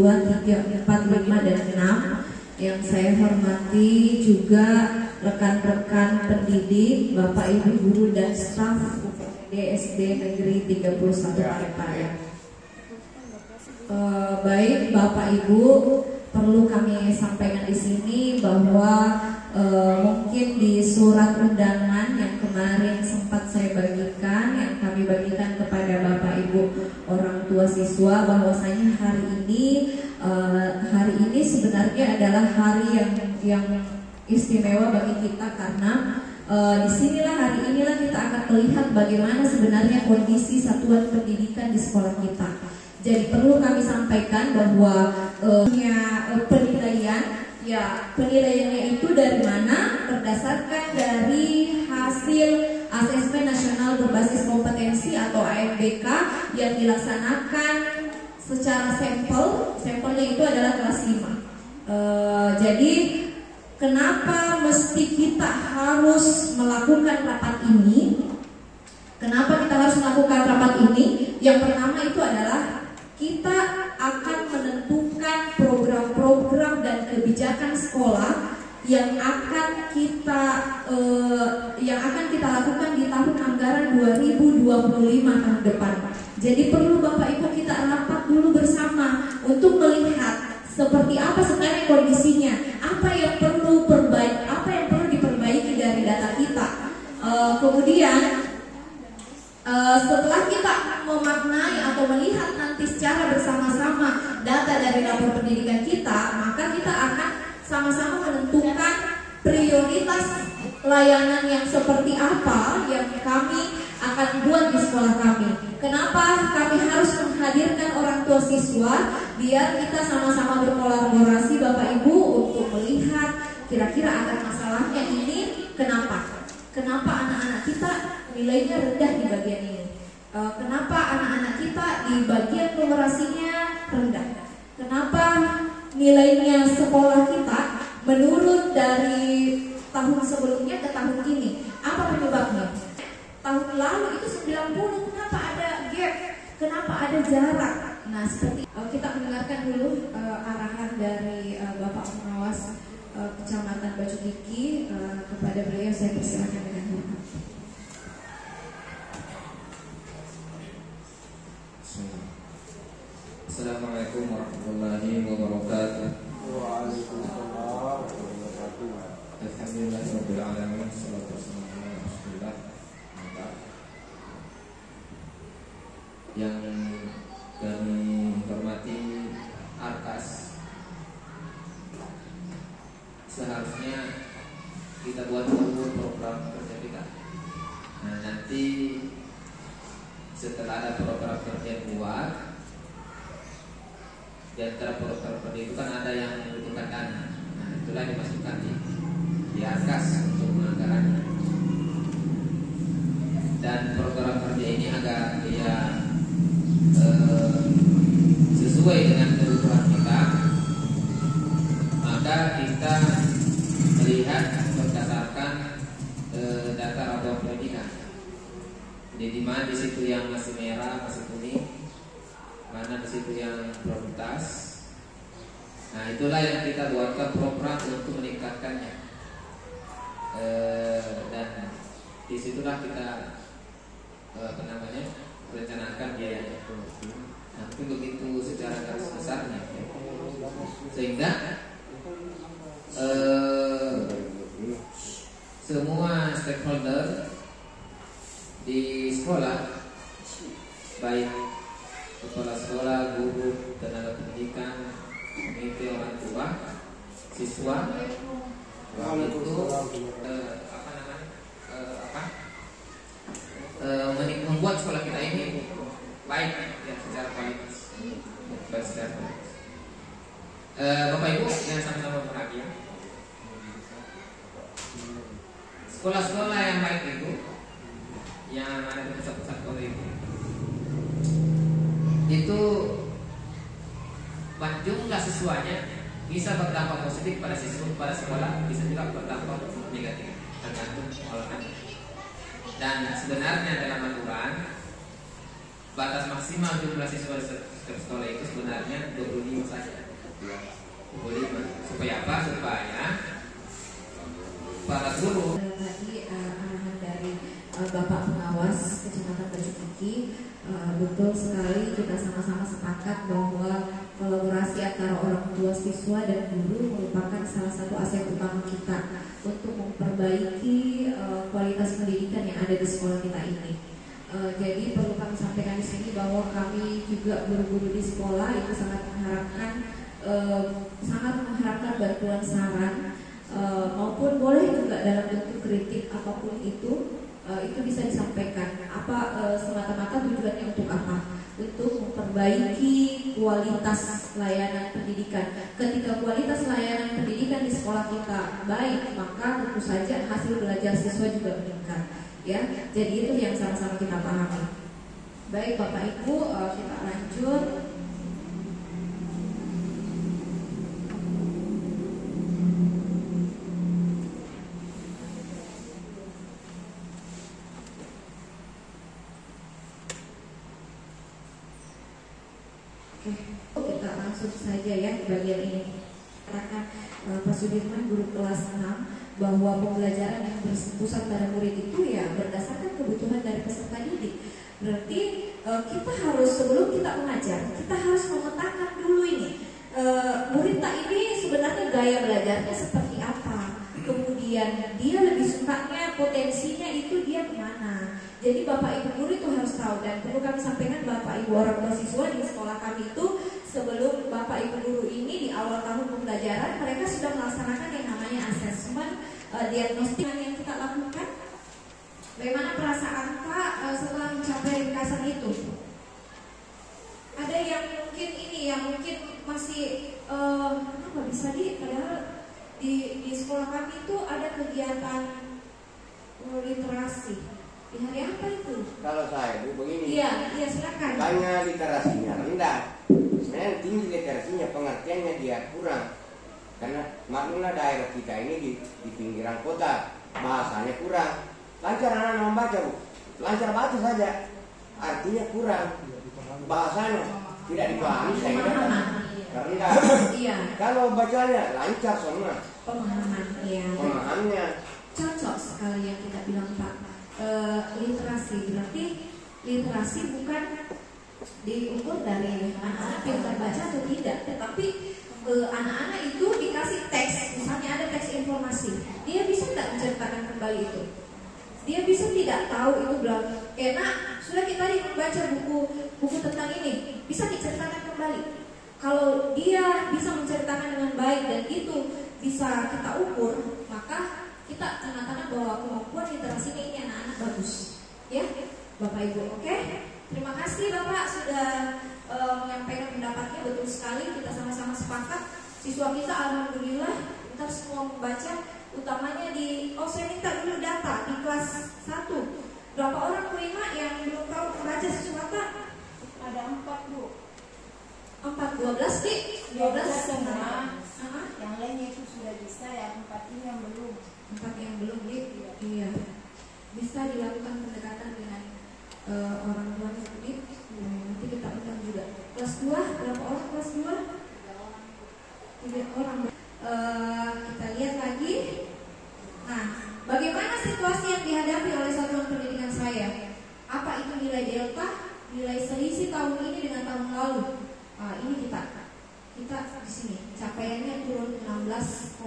2, 3, 4, 5, dan 6. Yang saya hormati juga rekan-rekan pendidik, Bapak Ibu guru dan staf SD Negeri 31 Parepare. Baik Bapak Ibu, perlu kami sampaikan di sini bahwa mungkin di surat undangan yang kemarin sempat saya bagikan, yang kami bagikan kepada Bapak Ibu orang tua siswa, bahwasanya hari ini sebenarnya adalah hari yang istimewa bagi kita, karena disinilah, hari inilah kita akan melihat bagaimana sebenarnya kondisi satuan pendidikan di sekolah kita. Jadi perlu kami sampaikan bahwa penilaiannya itu dari mana? Berdasarkan dari hasil asesmen nasional berbasis kompetensi atau ANBK yang dilaksanakan secara sampelnya itu adalah kelas 5. Jadi kenapa mesti kita harus melakukan rapat ini? Kenapa kita harus melakukan rapat ini? Yang pertama itu adalah kita akan menentukan program-program dan kebijakan sekolah yang akan kita lakukan di tahun anggaran 2025 tahun depan. Jadi perlu Bapak Ibu kita rapat dulu bersama untuk melihat seperti apa sebenarnya kondisinya, apa yang perlu diperbaiki dari data kita. Kemudian setelah kita memaknai atau melihat nanti secara bersama-sama data dari rapor pendidikan kita, maka kita akan sama-sama menentukan prioritas layanan yang seperti apa yang kami akan buat di sekolah kami. Kenapa kami harus menghadirkan orang tua siswa? Biar kita sama-sama berkolaborasi Bapak Ibu untuk melihat kira-kira akar masalahnya ini kenapa? Kenapa anak-anak kita nilainya rendah di bagian ini? Kenapa anak-anak kita di bagian numerasinya rendah? Kenapa nilainya sekolah kita menurun dari tahun sebelumnya ke tahun ini? Apa penyebabnya? Tahun lalu itu 90, kenapa ada gap? Kenapa ada jarak? Nah, seperti kita mendengarkan dulu arahan dari Bapak Pengawas Kecamatan Baju Kiki. Kepada beliau saya persilakan dengan hormat. Assalamualaikum warahmatullahi wabarakatuh. Waalaikumsalam warahmatullahi wabarakatuh. Alhamdulillahirabbil alamin, shallallahu alaihi wasallam. Yang kami hormati Arkas, seharusnya kita buat dulu program kerja kita. Nah, nanti setelah ada program kerja buat, di antara program kerja itu kan ada yang membutuhkan dana. Nah, itulah dimasukkan di Arkas untuk penganggarannya. Dan program kerja ini agar dia sesuai dengan kebutuhan kita, maka kita melihat berdasarkan data rapor pendidikan. Jadi di mana di situ yang masih merah, masih kuning, mana di situ yang prioritas. Nah, itulah yang kita buatkan program untuk meningkatkannya. Dan disitulah kita rencanakan biayanya. Nah, itu begitu secara garis besarnya, sehingga semua stakeholder di sekolah, baik kepala sekolah, guru, tenaga pendidikan, komite orang tua, siswa, itu membuat sekolah kita ini baik ya, secara kualitas. Bapak Ibu yang sama-sama berbahagia, sekolah-sekolah yang baik yang ada di pusat-pusat kota itu jumlah siswanya bisa berdampak positif pada siswa, pada sekolah, bisa juga berdampak negatif, tergantung olahannya. Dan sebenarnya dalam aturan batas maksimal jumlah siswa setiap sekolah itu sebenarnya 25 saja. 25. Supaya apa? Supaya para guru tadi arahan dari Bapak Pengawas Kecamatan Batu Kiki, betul sekali kita sama-sama sepakat bahwa kolaborasi antara orang tua siswa dan guru merupakan salah satu aset utama kita untuk memperbaiki kualitas pendidikan yang ada di sekolah kita ini. Jadi perlu kami sampaikan di sini bahwa kami juga guru-guru di sekolah itu sangat mengharapkan bantuan saran maupun boleh juga dalam bentuk kritik apapun itu bisa disampaikan. Semata-mata tujuannya untuk apa? Untuk memperbaiki kualitas layanan pendidikan. Ketika kualitas layanan pendidikan di sekolah kita baik, maka tentu saja hasil belajar siswa juga meningkat. Ya, jadi itu yang sama-sama kita pahami. Baik Bapak Ibu, kita lanjut. Kita langsung saja ya ke bagian ini. Katakan Pak Sudirman guru kelas 6 bahwa pembelajaran yang berpusat pada murid itu ya berdasarkan kebutuhan dari peserta didik. Berarti kita harus sebelum kita mengajar, kita harus memetakan dulu ini murid tak ini sebenarnya gaya belajarnya seperti apa. Kemudian dia lebih sukanya potensinya itu dia kemana. Jadi Bapak Ibu guru itu harus tahu, dan perlu kami sampaikan Bapak Ibu orang tua siswa di sekolah kami itu sebelum Bapak Ibu guru ini di awal tahun pembelajaran mereka sudah melaksanakan yang namanya asesmen diagnostik yang kita lakukan. Bagaimana perasaan Kak setelah mencapai ringkasan itu? Ada yang mungkin masih kenapa bisa padahal di sekolah kami itu ada kegiatan literasi. Di hari apa itu? Kalau saya Bu begini. Iya silakan. Banyak literasinya rendah. Sebenarnya tinggi literasinya, pengertiannya dia kurang. Karena maklumlah daerah kita ini di pinggiran kota, bahasanya kurang. Lancar anak-anak membaca Bu, lancar baca saja. Artinya kurang. Bahasanya tidak dipahami saya kira. Rendah. Iya. Kalau bacanya lancar semua. Pemahaman, iya. Pemahamannya Cocok sekali yang kita bilang Pak. Literasi berarti literasi bukan diukur dari anak-anak pintar baca atau tidak, tetapi anak-anak itu dikasih teks, misalnya ada teks informasi, dia bisa tidak menceritakan kembali itu? Dia bisa tidak tahu itu bilang, nak sudah kita tadi membaca buku tentang ini, bisa diceritakan kembali. Kalau dia bisa menceritakan dengan baik dan itu bisa kita ukur, maka kita mengatakan bahwa kemampuan literasinya ini anak-anak bagus. Ya, Bapak Ibu, oke? Terima kasih Bapak sudah menyampaikan pendapatnya, betul sekali. Kita sama-sama sepakat. Siswa kita alhamdulillah kita semua membaca, utamanya saya minta dulu data di kelas 1. Berapa orang terima yang belum tahu membaca siswa Pak? Ada 4 Bu. 4, 12 Dik? 12 semua. Yang lainnya itu sudah bisa, yang 4 ini yang belum. 4 yang belum Dik? Iya. Bisa dilakukan pendekatan dengan orang tuanya Dik. Nanti kita undang juga. Kelas 2, berapa orang kelas 2? 3 orang. Kita lihat lagi. Nah, bagaimana situasi yang dihadapi oleh satuan pendidikan saya? Apa itu nilai delta? Nilai selisih tahun ini dengan tahun lalu? Ini kita di sini capaiannya turun 16,67.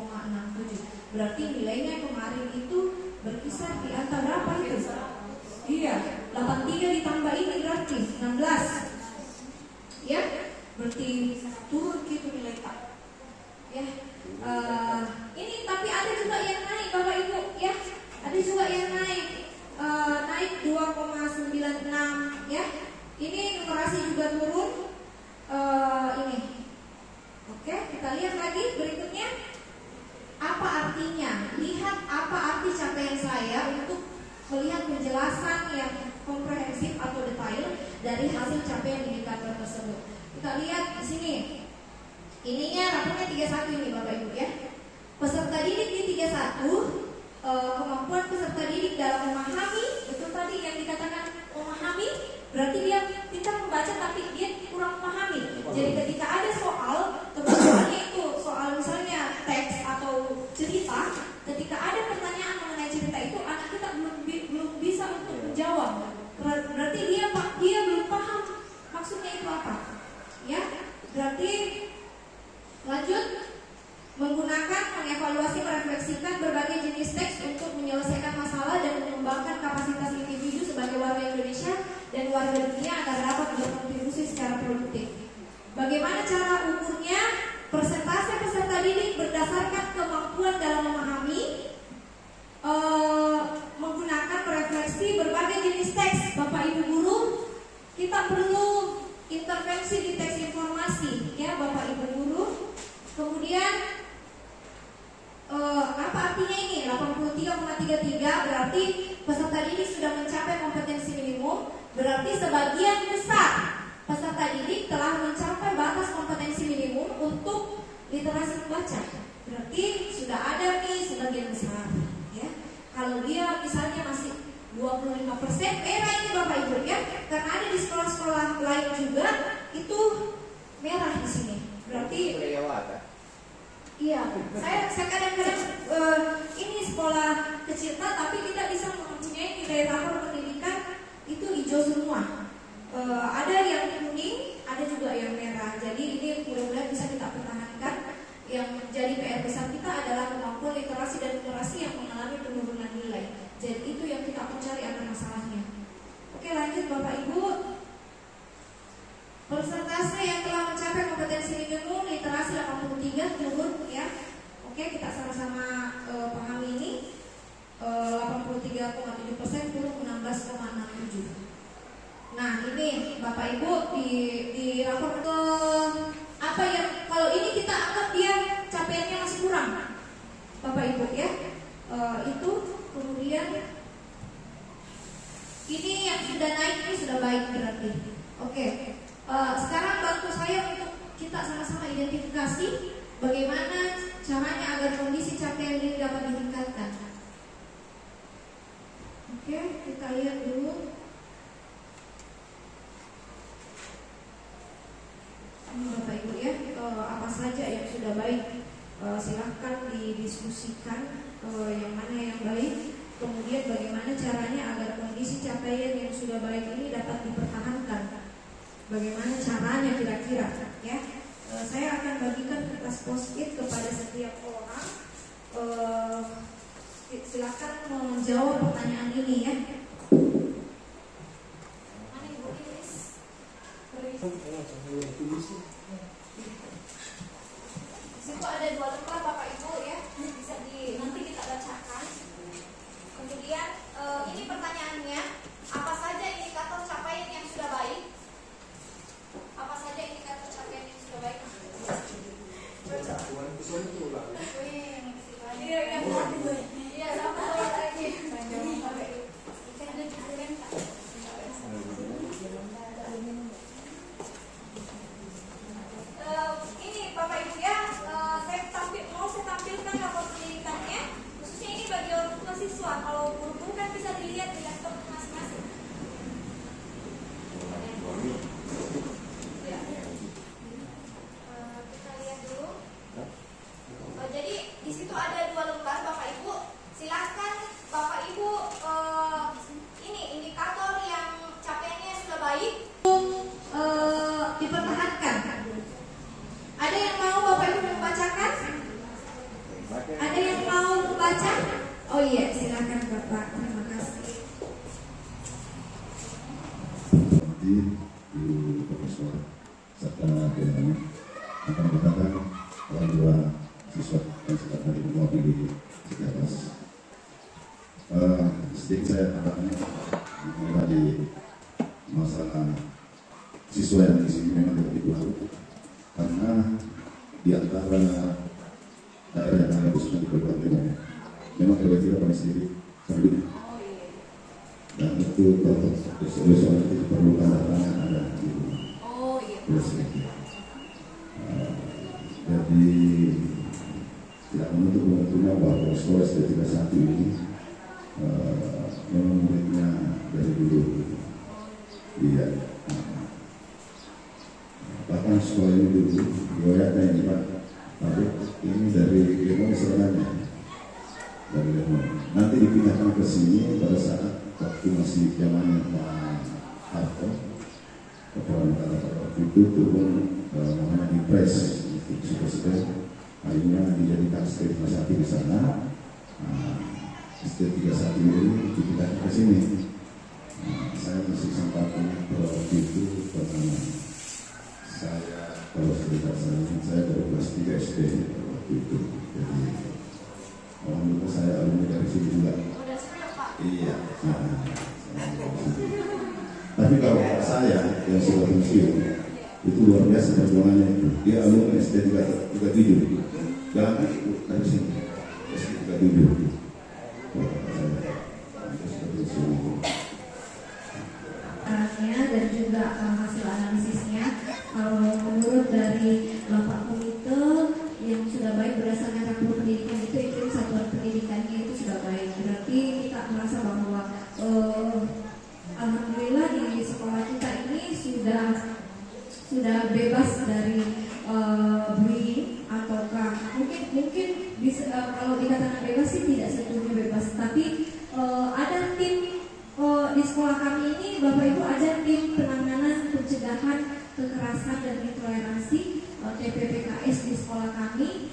Berarti nilainya kemarin itu berkisar di angka berapa itu? Iya, 83 ditambah ini berarti 16. Ya, berarti turun gitu nilai Pak. Ya, ini tapi ada juga yang naik Bapak Ibu ya. Ada juga yang naik 2,96 ya. Ini numerasi juga turun. Ini. Oke, kita lihat lagi berikutnya. Apa artinya? Lihat apa arti capaian saya untuk melihat penjelasan yang komprehensif atau detail dari hasil capaian indikator tersebut. Kita lihat di sini. Ininya rapornya 31 ini Bapak Ibu ya. Peserta didik di 31, kemampuan peserta didik dalam memahami, betul tadi yang dikatakan memahami, berarti dia pintar membaca tapi dia kurang memahami. Jadi ketika ada soal, kebetulannya itu soal misalnya teks atau cerita, ketika ada pertanyaan mengenai cerita itu, anak kita belum bisa untuk menjawab. Berarti dia belum paham maksudnya itu apa. Ya, berarti lanjut. Menggunakan, mengevaluasi, merefleksikan berbagai jenis teks untuk menyelesaikan masalah dan mengembangkan kapasitas individu sebagai warga Indonesia dan warga dunia agar dapat berkontribusi secara produktif. Bagaimana cara ukurnya? Persentase peserta didik berdasarkan kemampuan dalam memahami, menggunakan, merefleksi berbagai jenis teks. Bapak Ibu guru, kita perlu intervensi di teks informasi, ya Bapak Ibu guru. Kemudian apa artinya ini? 83,33 berarti peserta didik sudah mencapai kompetensi minimum. Berarti sebagian besar peserta didik telah mencapai batas kompetensi minimum untuk literasi membaca. Berarti sudah ada nih sebagian besar, ya. Kalau dia misalnya masih 25%, merah ini Bapak Ibu, ya. Karena ada di sekolah-sekolah lain juga itu merah di sini. Berarti iya, saya kadang-kadang ini sekolah kecil tapi kita bisa mempunyai nilai rapor pendidikan itu hijau semua. Ada yang kuning, ada juga yang merah. Jadi ini mudah-mudahan bisa kita pertahankan. Yang menjadi PR besar kita adalah kemampuan literasi dan numerasi yang mengalami penurunan nilai. Jadi itu yang kita akan cari akar masalahnya. Oke, lanjut Bapak Ibu. Persentase yang telah mencapai kompetensi minimum literasi 83 turun, ya. Oke, kita sama-sama pahami ini. 83,7% turun 16,67. Nah, ini Bapak Ibu di rapor ke apa yang kalau ini kita anggap dia capaiannya masih kurang. Bapak Ibu, ya. Itu kemudian ini yang sudah naik ini sudah baik berarti. Oke. Sekarang bantu saya untuk kita sama-sama identifikasi bagaimana caranya agar kondisi capaian ini dapat ditingkatkan. Oke, kita lihat dulu. Bapak Ibu, ya, apa saja yang sudah baik, silahkan didiskusikan yang mana yang baik. Kemudian bagaimana caranya agar kondisi capaian yang sudah baik ini dapat dipertahankan. Bagaimana caranya kira-kira, ya? Saya akan bagikan kertas post-it kepada setiap orang. Silakan menjawab pertanyaan ini, ya. Mana Ibu Iris? Situ ada 2 lembar Bapak Ibu, ya. Bisa nanti kita bacakan. Kemudian ini pertanyaannya, apa saja indikator capaian yang sudah baik? Apa saja indikator capaian yang sudah baik? Iya, sama lagi. Ini Bapak Ibu, ya, saya tampilkan rapor pendidikannya. Khususnya ini bagi orang tua siswa. Kalau guru kan bisa dilihat di laptop masing-masing. Kita lihat dulu. Jadi di situ ada 2 lembar Bapak Ibu. Silakan Bapak Ibu ini indikator yang capaiannya sudah baik dipertahankan. Ada yang mau Bapak Ibu membacakan? Ada yang mau membaca? Oh iya, silakan Bapak. Terima kasih. Di Profesor serta kedepannya akan berkatakan orang tua siswa yang sedang hari mewakili setiap kelas. Sedikit saya katakan mengenai masalah siswa yang di sini memang tidak begitu karena di antara daerah yang ada khususnya di Kalimantan Timur memang kira-kira paling sedikit penduduk. Dan itu soal itu perlu tanda-tanda ada di jadi tidak menutup kemungkinan bahwa sekolah seperti satu ini memang muridnya dari dulu Iya. Bahkan sekolah ini dulu riwayatnya ini Pak, tapi ini dari Lemon sebenarnya, dari Lemon. Nanti dipindahkan ke sini pada saat waktu masih zamannya Pak Harto, kepala negara pada waktu itu turun Muhammad Impres untuk super akhirnya dijadikan ST31 di sana. ST31 ini dipindahkan ke sini. Saya masih sempat ingat waktu itu pertama saya, kalau cerita saya baru kelas 3 SD waktu itu. Jadi alhamdulillah saya alumni dari sini juga. Iya. Tapi kalau saya yang sudah pensiun itu luar biasa perjuangannya itu. Dia alumni SD 37. Jalan kaki dari sini SD 37. Dan juga hasil analisisnya, menurut dari Bapak Komite yang sudah baik berdasarkan rapor pendidikan itu satuan pendidikannya itu sudah baik. Berarti kita merasa bahwa alhamdulillah di sekolah kita ini sudah bebas dari bullying ataukah mungkin bisa, kalau dikatakan bebas sih tidak sepenuhnya bebas, tapi ada tim di sekolah kami ini, Bapak Ibu, ada tim penanganan pencegahan kekerasan dan intoleransi TPPKS di sekolah kami.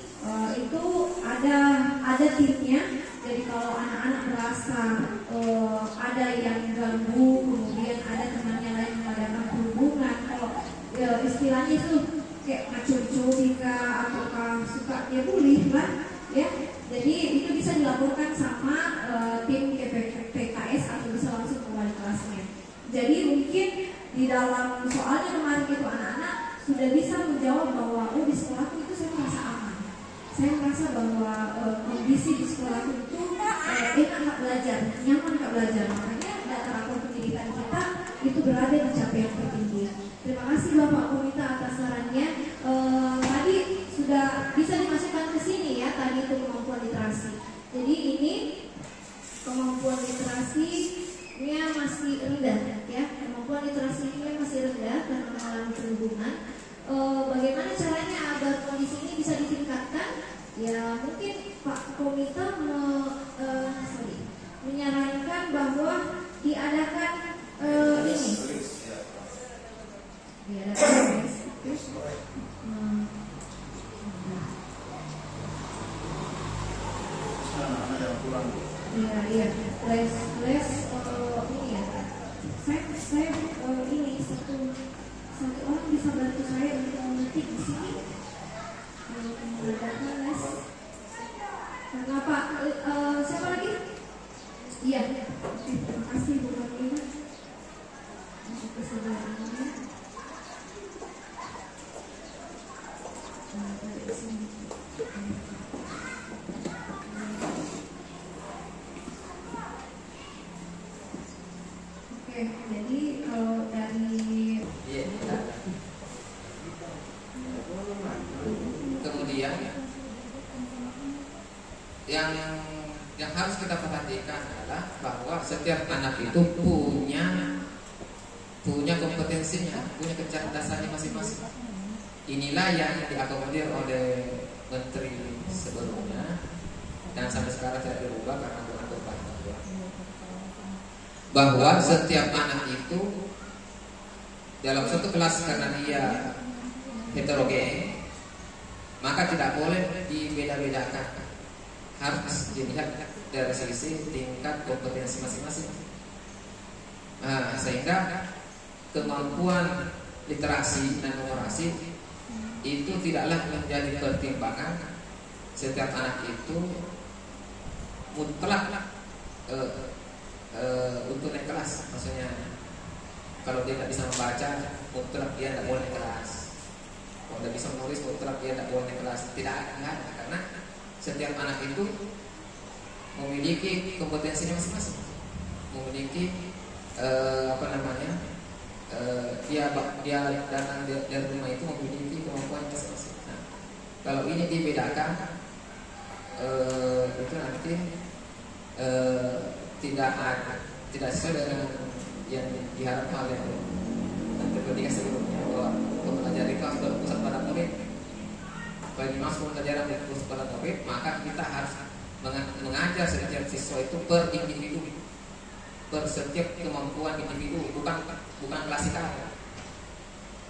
Itu ada timnya. Jadi kalau anak-anak merasa ada yang ganggu, kemudian ada temannya lain mengadakan perhubungan, kalau istilahnya itu kayak ngacur-curi ataukah suka dia bully lah, ya. Jadi itu bisa dilaporkan sama tim PKS atau bisa langsung ke wali kelasnya. Jadi mungkin di dalam soalnya kemarin itu anak-anak sudah bisa menjawab bahwa di sekolahku itu saya merasa aman. Saya merasa bahwa kondisi di sekolahku itu enak nggak belajar, nyaman nggak belajar. Makanya data rapor pendidikan kita itu berada di capaian tertinggi. Terima kasih Bapak Komite atas sarannya. Tadi sudah bisa dimasukkan ke sini ya, tadi itu kemampuan literasi. Jadi ini kemampuan literasinya masih rendah ya, kemampuan literasinya masih rendah karena mengalami perhubungan. Bagaimana caranya agar kondisi ini bisa ditingkatkan? Ya mungkin Pak Komite menyarankan bahwa diadakan ini. Diadakan Iya, les ini ya. Saya ini satu orang bisa bantu saya untuk mengetik di sini. Mengadakan les. Kenapa? Siapa lagi? Iya. Terima kasih Bu Marlina untuk kesediaannya. Dari sini. Jadi kalau dari kemudian yang harus kita perhatikan adalah bahwa setiap anak itu punya kompetensinya, punya kecerdasannya masing-masing. Inilah yang diakomodir oleh menteri sebelumnya dan sampai sekarang tidak berubah karena mengatur bahwa setiap anak itu dalam satu kelas karena dia heterogen, maka tidak boleh dibeda-bedakan, harus dilihat dari sisi tingkat kompetensi masing-masing. Sehingga kemampuan literasi dan numerasi itu tidaklah menjadi pertimbangan. Setiap anak itu mutlak untuk naik kelas, maksudnya kalau dia tidak bisa membaca, mutlak dia tidak boleh naik kelas. Kalau tidak bisa menulis, mutlak dia tidak boleh naik kelas. Tidak ada, karena setiap anak itu memiliki kompetensinya masing-masing, memiliki dia datang dari rumah itu memiliki kemampuan masing-masing. Nah, kalau ini dibedakan, itu nanti tidak sesuai dengan yang diharapkan oleh ketika sebelumnya bahwa pembelajaran itu harus berpusat pada murid. Bagi mas pembelajaran berpusat pada murid, maka kita harus mengajar setiap siswa itu per individu, per setiap kemampuan individu, bukan klasikal.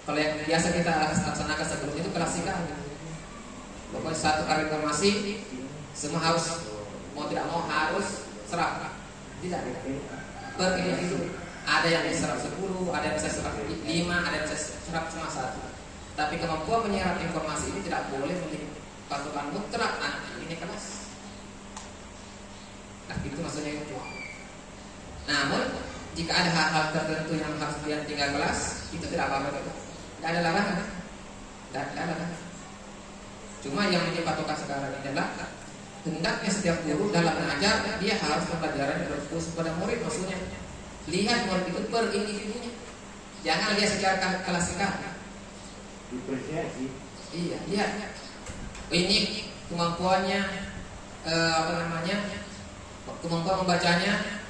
Kalau yang biasa kita laksanakan sebelumnya itu klasikal. Pokoknya satu hari informasi semua harus, mau tidak mau harus serap. Tidak. Per individu. Ada yang bisa serap 10, ada yang bisa serap 5, ada yang bisa serap cuma 1. Tapi kemampuan menyerap informasi ini tidak boleh menjadi patokan mutlak. Ini kelas. Nah, itu maksudnya itu. Namun jika ada hal-hal tertentu yang harus dia tinggal kelas, itu tidak apa-apa. Tidak ada larangan. Tidak ada larangan. Cuma yang menjadi patokan sekarang ini adalah hendaknya setiap guru dalam mengajar dia harus pembelajaran berfokus pada murid. Maksudnya lihat murid itu per individunya, jangan lihat secara klasikal. Diferensiasi. Iya, lihat ini kemampuannya kemampuan membacanya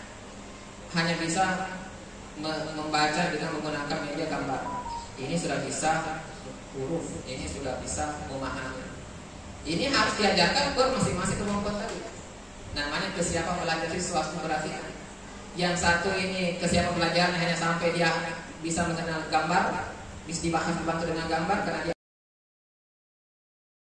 hanya bisa membaca dengan menggunakan media gambar. Ini sudah bisa huruf, ini sudah bisa memahami. Ini harus diajarkan per masing-masing kemampuan tadi. Namanya kesiapan belajar siswa berarti. Yang satu ini kesiapan belajar hanya sampai dia bisa mengenal gambar, bisa dibahas dibantu dengan gambar karena dia